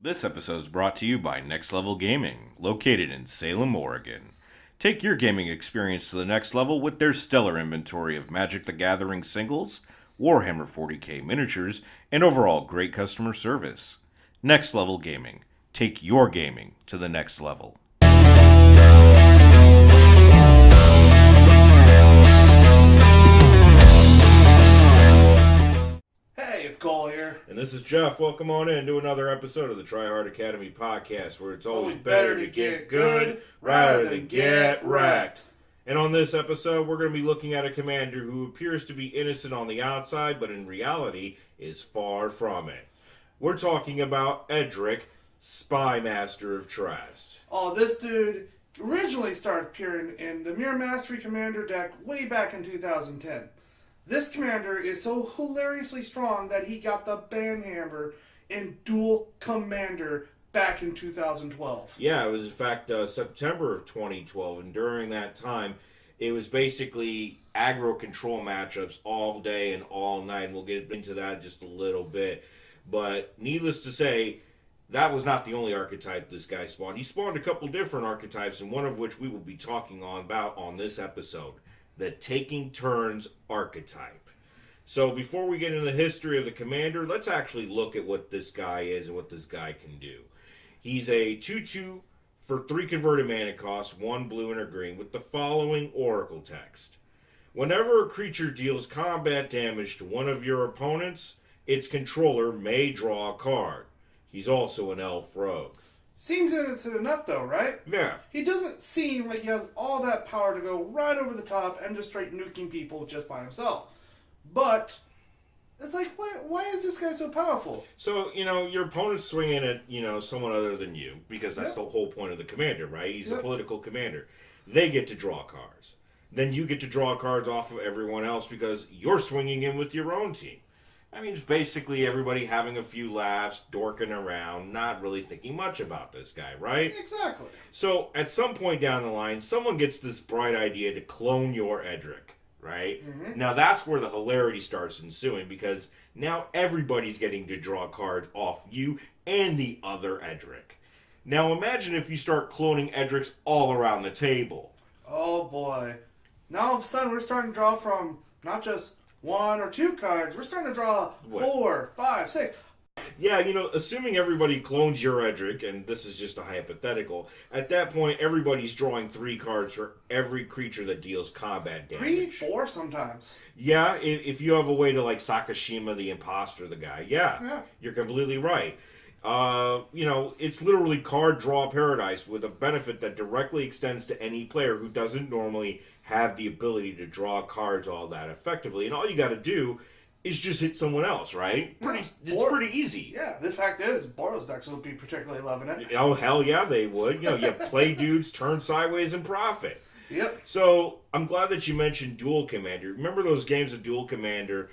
This episode is brought to you by Next Level Gaming, located in Salem, Oregon. Take your gaming experience to the next level with their stellar inventory of Magic the Gathering singles, Warhammer 40k miniatures, and overall great customer service. Next Level Gaming. Take your gaming to the next level. Cole here. And this is Jeff. Welcome on in to another episode of the Tryhard Academy Podcast, where it's always better to get good rather than get wrecked. And on this episode, we're going to be looking at a commander who appears to be innocent on the outside, but in reality is far from it. We're talking about Edric, Spy Master of Trust. Oh, this dude originally started appearing in the Mirror Mastery Commander deck way back in 2010. This commander is so hilariously strong that he got the Banhammer in Dual Commander back in 2012. Yeah, it was in fact September of 2012, and during that time, it was basically aggro control matchups all day and all night, and we'll get into that just a little bit. But needless to say, that was not the only archetype this guy spawned. He spawned a couple different archetypes, and one of which we will be talking about on this episode. The Taking Turns Archetype. So before we get into the history of the commander, let's actually look at what this guy is and what this guy can do. He's a 2/2 for 3 converted mana cost, 1 blue and a green, with the following Oracle text. Whenever a creature deals combat damage to one of your opponents, its controller may draw a card. He's also an elf rogue. Seems innocent enough, though, right? Yeah. He doesn't seem like he has all that power to go right over the top and just straight nuking people just by himself. But it's like, why is this guy so powerful? So, your opponent's swinging at, someone other than you, because that's the whole point of the commander, right? He's a political commander. They get to draw cards. Then you get to draw cards off of everyone else because you're swinging in with your own team. I mean, it's basically everybody having a few laughs, dorking around, not really thinking much about this guy, right? Exactly. So, at some point down the line, someone gets this bright idea to clone your Edric, right? Mm-hmm. Now, that's where the hilarity starts ensuing, because now everybody's getting to draw cards off you and the other Edric. Now, imagine if you start cloning Edrics all around the table. Oh, boy. Now, all of a sudden, we're starting to draw from not just 1 or 2 cards. We're starting to draw 4, 5, 6. Yeah, assuming everybody clones your Edric, and this is just a hypothetical, at that point, everybody's drawing 3 cards for every creature that deals combat damage. 3, 4 sometimes. Yeah, if you have a way to, like, Sakashima the Imposter the guy. Yeah. You're completely right. It's literally card draw paradise with a benefit that directly extends to any player who doesn't normally have the ability to draw cards all that effectively. And all you got to do is just hit someone else, right? It's pretty easy. Yeah, the fact is, Boros decks would be particularly loving it. Oh, hell yeah, they would. You play dudes, turn sideways, and profit. Yep. So, I'm glad that you mentioned Dual Commander. Remember those games of Dual Commander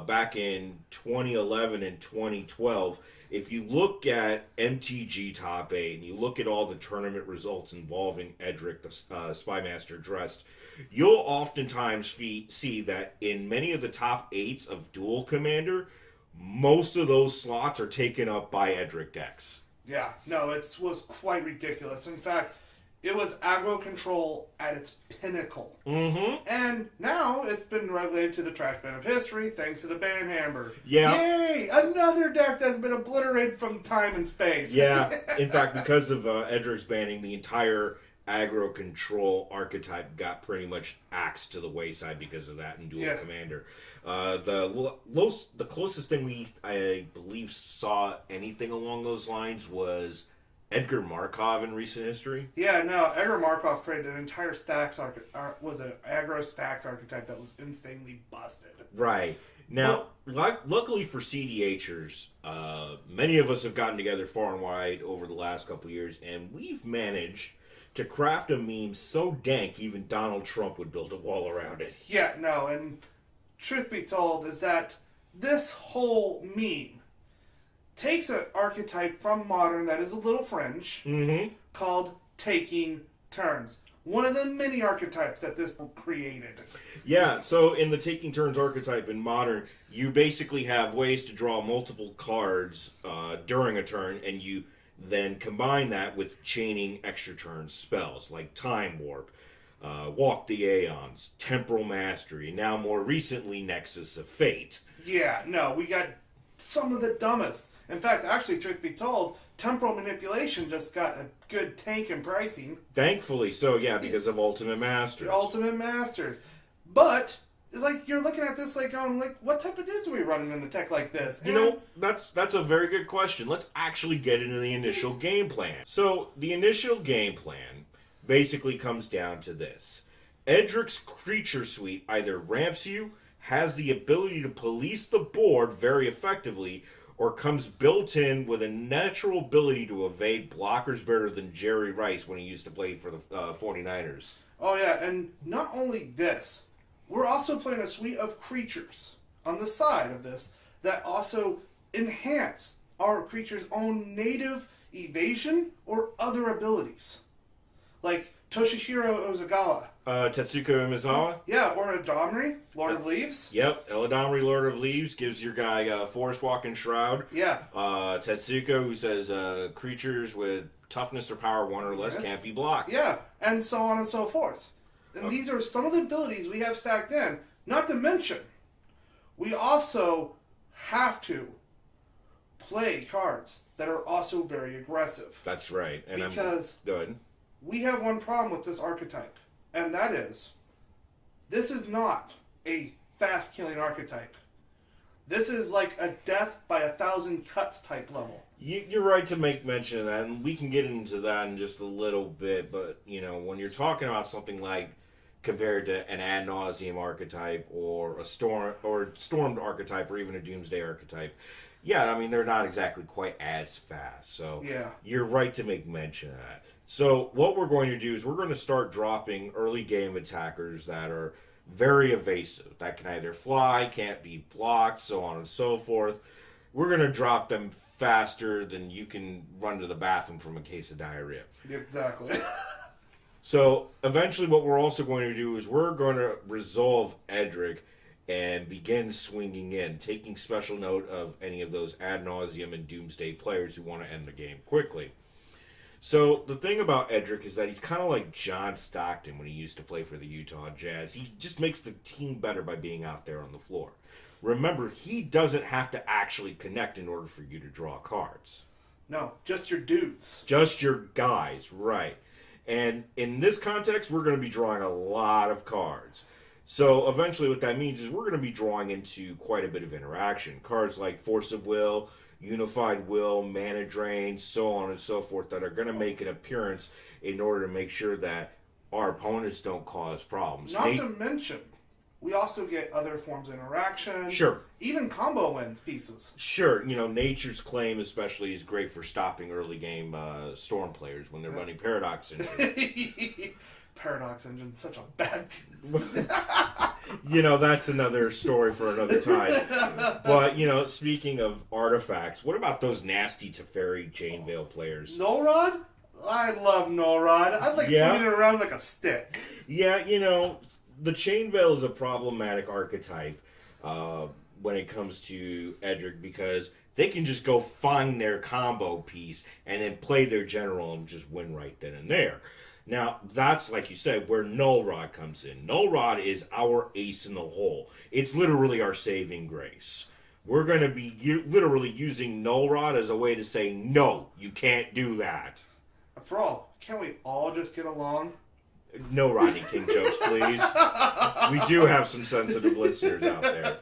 back in 2011 and 2012? If you look at MTG Top 8 and you look at all the tournament results involving Edric, the Spy Master dressed, you'll oftentimes see that in many of the top 8s of Dual Commander, most of those slots are taken up by Edric decks. Yeah, no, it was quite ridiculous. In fact, it was aggro control at its pinnacle. Mm-hmm. And now it's been relegated to the trash bin of history thanks to the Banhammer. Yeah. Yay! Another deck that's been obliterated from time and space. Yeah. In fact, because of Edric's banning, the entire aggro control archetype got pretty much axed to the wayside because of that in Dual Commander. The closest thing I believe, saw anything along those lines was Edgar Markov in recent history? Yeah, no, Edgar Markov created an entire aggro stacks archetype that was insanely busted. Right. Now, luckily for CDHers, many of us have gotten together far and wide over the last couple of years, and we've managed to craft a meme so dank even Donald Trump would build a wall around it. Yeah, no, and truth be told is that this whole meme takes an archetype from Modern that is a little fringe called Taking Turns. one of the many archetypes that this created. Yeah, so in the Taking Turns archetype in Modern, you basically have ways to draw multiple cards during a turn, and you then combine that with chaining extra turn spells, like Time Warp, Walk the Aeons, Temporal Mastery, and now more recently, Nexus of Fate. Yeah, no, we got some of the dumbest. In fact, actually, truth be told, Temporal Manipulation just got a good tank in pricing. Thankfully so, yeah, because of Ultimate Masters. The Ultimate Masters. But, it's like, you're looking at this like going, like, what type of dudes are we running in a tech like this? You know, that's a very good question. Let's actually get into the initial game plan. So, the initial game plan basically comes down to this. Edric's Creature Suite either ramps you, has the ability to police the board very effectively, or comes built in with a natural ability to evade blockers better than Jerry Rice when he used to play for the 49ers. Oh yeah, and not only this, we're also playing a suite of creatures on the side of this that also enhance our creature's own native evasion or other abilities. Like Toshihiro Ozawa. Tetsuko Umezawa? Yeah, or Eladamri, Lord of Leaves. Yep, Eladamri, Lord of Leaves, gives your guy Forest Walking Shroud. Yeah. Tetsuko, who says creatures with toughness or power 1 or less can't be blocked. Yeah, and so on and so forth. And these are some of the abilities we have stacked in. Not to mention, we also have to play cards that are also very aggressive. That's right. And because go ahead. We have one problem with this archetype, and that is, this is not a fast-killing archetype. This is like a death by 1,000 cuts type level. You're right to make mention of that, and we can get into that in just a little bit, but, you know, when you're talking about something like compared to an ad nauseum archetype or a stormed archetype or even a doomsday archetype, yeah, I mean, they're not exactly quite as fast. So yeah, you're right to make mention of that. So what we're going to do is we're going to start dropping early game attackers that are very evasive, that can either fly, can't be blocked, so on and so forth. We're going to drop them faster than you can run to the bathroom from a case of diarrhea. Exactly. So eventually what we're also going to do is we're going to resolve Edric and begin swinging in, taking special note of any of those ad nauseum and doomsday players who want to end the game quickly. So the thing about Edric is that he's kind of like John Stockton when he used to play for the Utah Jazz. He just makes the team better by being out there on the floor. Remember, he doesn't have to actually connect in order for you to draw cards. No, just your dudes. Just your guys, right. And in this context, we're going to be drawing a lot of cards. So eventually what that means is we're going to be drawing into quite a bit of interaction. Cards like Force of Will, Unified Will, Mana Drain, so on and so forth that are going to make an appearance in order to make sure that our opponents don't cause problems. Not to mention, we also get other forms of interaction. Sure. Even combo wins pieces. Sure. You know, Nature's Claim especially is great for stopping early game Storm players when they're running Paradox Engine. Paradox Engine, such a bad piece. You know, that's another story for another time. But, you know, speaking of artifacts, what about those nasty Teferi Chainveil players? Null-Rod? I love Null-Rod. I'd like swinging it around like a stick. Yeah, you know, the Chainveil is a problematic archetype when it comes to Edric because they can just go find their combo piece and then play their general and just win right then and there. Now, that's, like you said, where Null Rod comes in. Null Rod is our ace in the hole. It's literally our saving grace. We're going to be literally using Null Rod as a way to say, no, you can't do that. After all, can't we all just get along? No Rodney King jokes, please. We do have some sensitive listeners out there.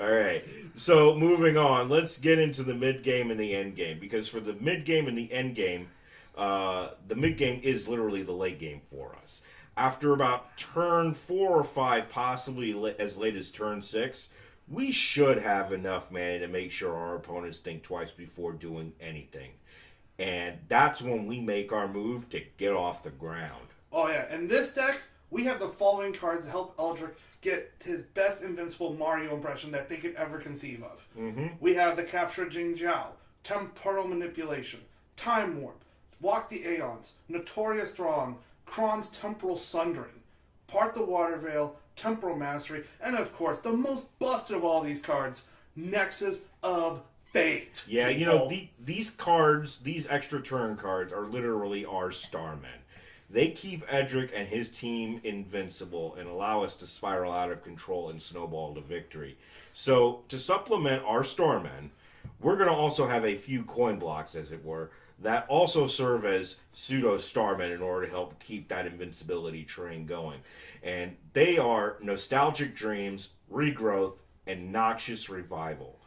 All right. So, moving on, let's get into the mid-game and the end-game. Because for the mid-game and the end-game, the mid-game is literally the late game for us. After about turn 4 or 5, possibly as late as turn 6, we should have enough mana to make sure our opponents think twice before doing anything. And that's when we make our move to get off the ground. Oh yeah, in this deck, we have the following cards to help Edric get his best invincible Mario impression that they could ever conceive of. Mm-hmm. We have the Capture Jing Jiao, Temporal Manipulation, Time Warp, Walk the Aeons, Notorious Throng, Kron's Temporal Sundering, Part the Water Veil, Temporal Mastery, and of course, the most busted of all these cards, Nexus of Fate. Yeah, people. you know, these cards, these extra turn cards, are literally our starmen. They keep Edric and his team invincible and allow us to spiral out of control and snowball to victory. So, to supplement our starmen, we're going to also have a few coin blocks, as it were, that also serve as pseudo starmen in order to help keep that invincibility train going. And they are Nostalgic Dreams, Regrowth, and Noxious Revival.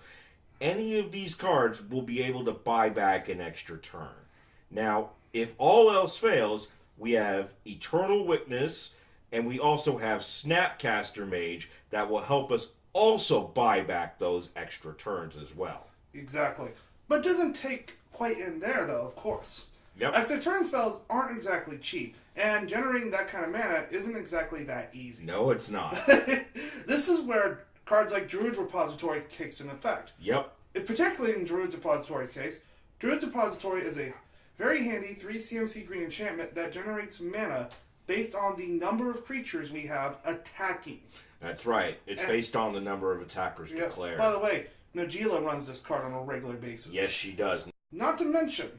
Any of these cards will be able to buy back an extra turn. Now, if all else fails, we have Eternal Witness, and we also have Snapcaster Mage that will help us also buy back those extra turns as well. Exactly. But doesn't take quite in there, though, of course. Yep. Extra turn spells aren't exactly cheap, and generating that kind of mana isn't exactly that easy. No, it's not. This is where cards like Druid's Repository kicks in effect. Yep. Particularly in Druid's Repository's case, Druid's Repository is a very handy 3 CMC green enchantment that generates mana based on the number of creatures we have attacking. That's right. It's based on the number of attackers declared. By the way, Najila runs this card on a regular basis. Yes, she does. Not to mention,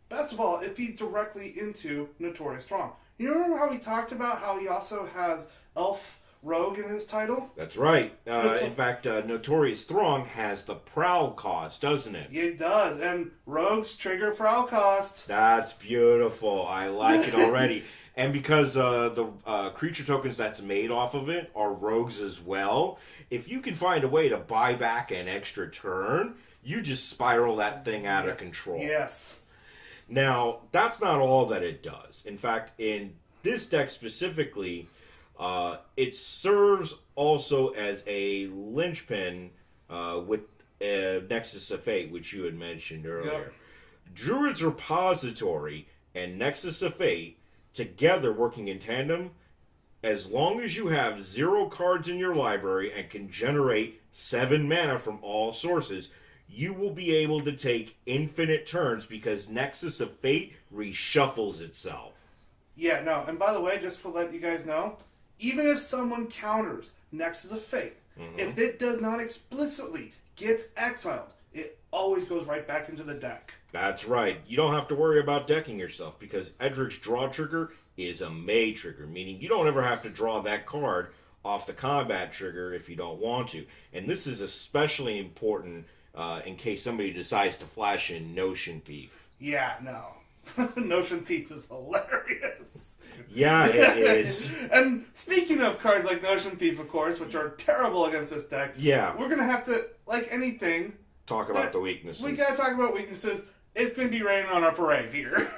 best of all, it feeds directly into Notorious Throng. You remember how we talked about how he also has Elf Rogue in his title? That's right. In fact, Notorious Throng has the Prowl cost, doesn't it? It does, and Rogues trigger Prowl cost. That's beautiful. I like it already. And because the creature tokens that's made off of it are rogues as well, if you can find a way to buy back an extra turn, you just spiral that thing out of control. Yes. Now, that's not all that it does. In fact, in this deck specifically, it serves also as a linchpin with Nexus of Fate, which you had mentioned earlier. Yep. Druid's Repository and Nexus of Fate, together working in tandem, as long as you have 0 cards in your library and can generate 7 mana from all sources, you will be able to take infinite turns because Nexus of Fate reshuffles itself. Yeah, no, and by the way, just to let you guys know, even if someone counters Nexus of Fate, if it does not explicitly get exiled, it always goes right back into the deck. That's right. You don't have to worry about decking yourself because Edric's draw trigger is a May trigger, meaning you don't ever have to draw that card off the combat trigger if you don't want to. And this is especially important in case somebody decides to flash in Notion Thief. Yeah, no. Notion Thief is hilarious. Yeah, it is. And speaking of cards like Notion Thief, of course, which are terrible against this deck, yeah, we're going to have to, like anything, talk about the weaknesses. We got to talk about weaknesses. It's going to be raining on our parade here.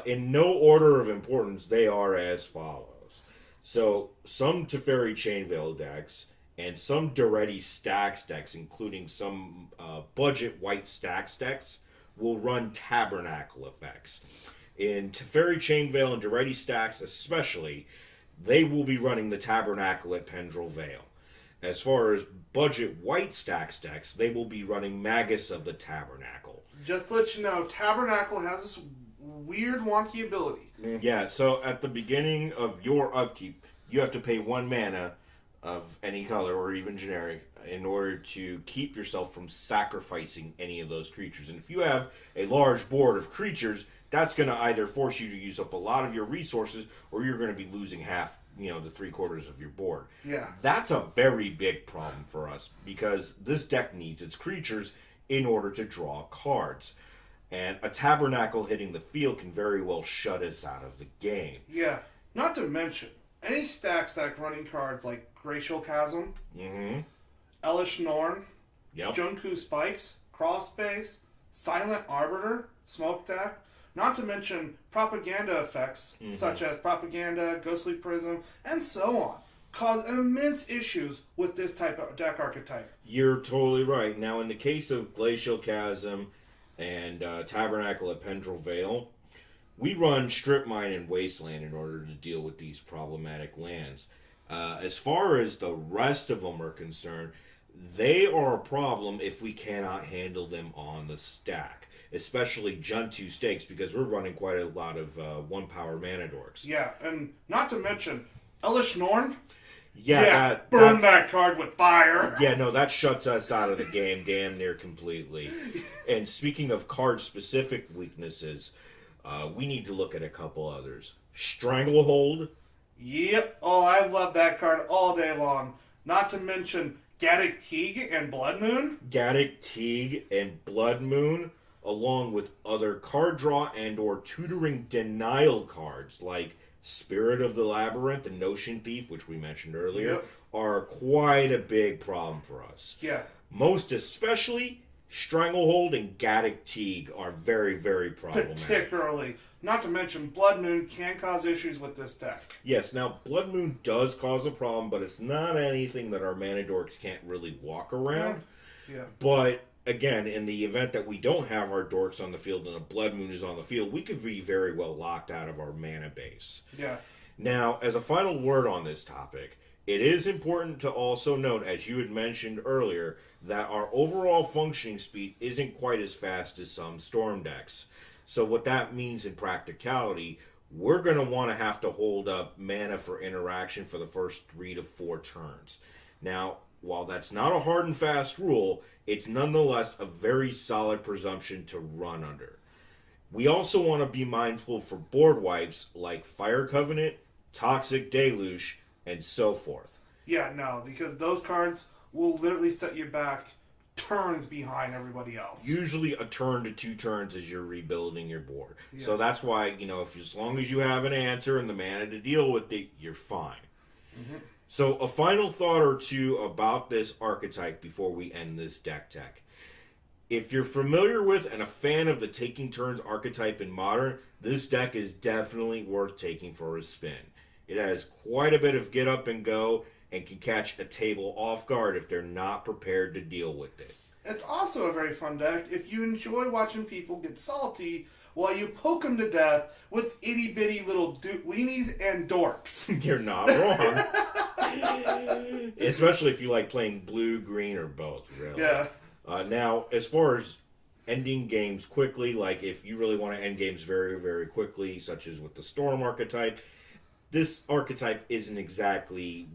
In no order of importance, they are as follows. So, some Teferi Chainveil decks and some Daretti Stacks decks, including some budget white Stacks decks, will run Tabernacle effects. In Teferi Chainveil and Daretti Stacks especially, they will be running the Tabernacle at Pendrell Vale. As far as budget white Stacks decks, they will be running Magus of the Tabernacle. Just to let you know, Tabernacle has this weird wonky ability. Yeah, so at the beginning of your upkeep, you have to pay 1 mana of any color or even generic in order to keep yourself from sacrificing any of those creatures. And if you have a large board of creatures, that's going to either force you to use up a lot of your resources or you're going to be losing half, the 3/4 of your board. Yeah. That's a very big problem for us because this deck needs its creatures in order to draw cards. And a Tabernacle hitting the field can very well shut us out of the game. Yeah. Not to mention, any Stack running cards like Glacial Chasm, Elish Norn, Junku Spikes, Crossbase, Silent Arbiter, Smoke Deck, not to mention propaganda effects such as Propaganda, Ghostly Prism, and so on, cause immense issues with this type of deck archetype. You're totally right. Now, in the case of Glacial Chasm and Tabernacle at Pendrell Vale, we run Strip Mine and Wasteland in order to deal with these problematic lands. As far as the rest of them are concerned, they are a problem if we cannot handle them on the stack. especially Juntu stakes, because we're running quite a lot of 1 power mana dorks. Yeah, and not to mention, Elish Norn. Yeah, burn that card with fire. Yeah, no, that shuts us out of the game damn near completely. And speaking of card-specific weaknesses, we need to look at a couple others. Stranglehold. Yep. Oh, I love that card all day long. Not to mention Gaddock Teague and Blood Moon. Gaddock Teague and Blood Moon, along with other card draw and or tutoring denial cards like Spirit of the Labyrinth and Notion Thief, which we mentioned earlier, are quite a big problem for us. Yeah. Most especially, Stranglehold and Gaddock Teague are very, very problematic. Particularly. Not to mention, Blood Moon can cause issues with this deck. Yes, now, Blood Moon does cause a problem, but it's not anything that our mana dorks can't really walk around. Yeah. But, again, in the event that we don't have our dorks on the field and a Blood Moon is on the field, we could be very well locked out of our mana base. Yeah. Now, as a final word on this topic, it is important to also note, as you had mentioned earlier, that our overall functioning speed isn't quite as fast as some Storm decks. So what that means in practicality, we're going to want to have to hold up mana for interaction for the first 3 to 4 turns. Now, while that's not a hard and fast rule, it's nonetheless a very solid presumption to run under. We also want to be mindful for board wipes like Fire Covenant, Toxic Deluge, and so forth. Yeah, no, because those cards will literally set you back turns behind everybody else. Usually a turn to 2 turns as you're rebuilding your board. Yeah. So that's why, if as long as you have an answer and the mana to deal with it, you're fine. Mm-hmm. So a final thought or two about this archetype before we end this deck tech. If you're familiar with and a fan of the Taking Turns archetype in Modern, this deck is definitely worth taking for a spin. It has quite a bit of get up and go and can catch a table off guard if they're not prepared to deal with it. It's also a very fun deck if you enjoy watching people get salty while you poke them to death with itty-bitty little weenies and dorks. You're not wrong. Especially if you like playing blue, green, or both, really. Yeah. Now, as far as ending games quickly, like if you really want to end games very, very quickly, such as with the Storm archetype, this archetype isn't exactly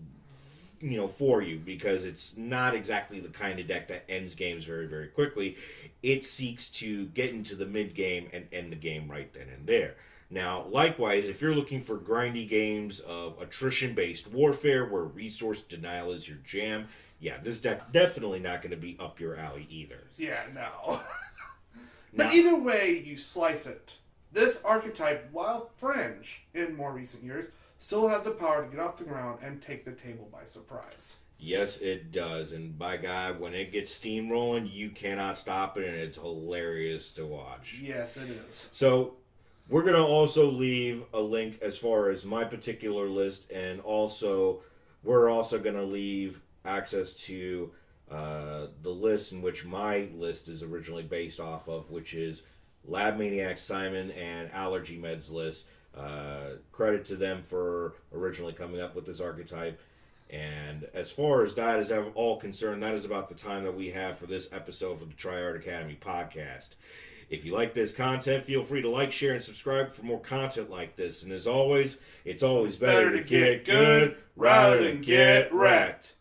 for you, because it's not exactly the kind of deck that ends games very, very quickly. It seeks to get into the mid-game and end the game right then and there. Now, likewise, if you're looking for grindy games of attrition-based warfare where resource denial is your jam, yeah, this deck definitely not going to be up your alley either. Yeah, no. But either way you slice it, this archetype, while fringe in more recent years, still has the power to get off the ground and take the table by surprise. Yes, it does. And by God, when it gets steamrolling, you cannot stop it, and it's hilarious to watch. Yes, it is. So, we're going to also leave a link as far as my particular list, and also, we're also going to leave access to the list in which my list is originally based off of, which is Lab Maniac Simon and Allergy Meds list. Credit to them for originally coming up with this archetype. And as far as that is all concerned, that is about the time that we have for this episode of the Tryhard Academy Podcast. If you like this content, feel free to like, share, and subscribe for more content like this. And as always, it's always better to get good rather than get wrecked.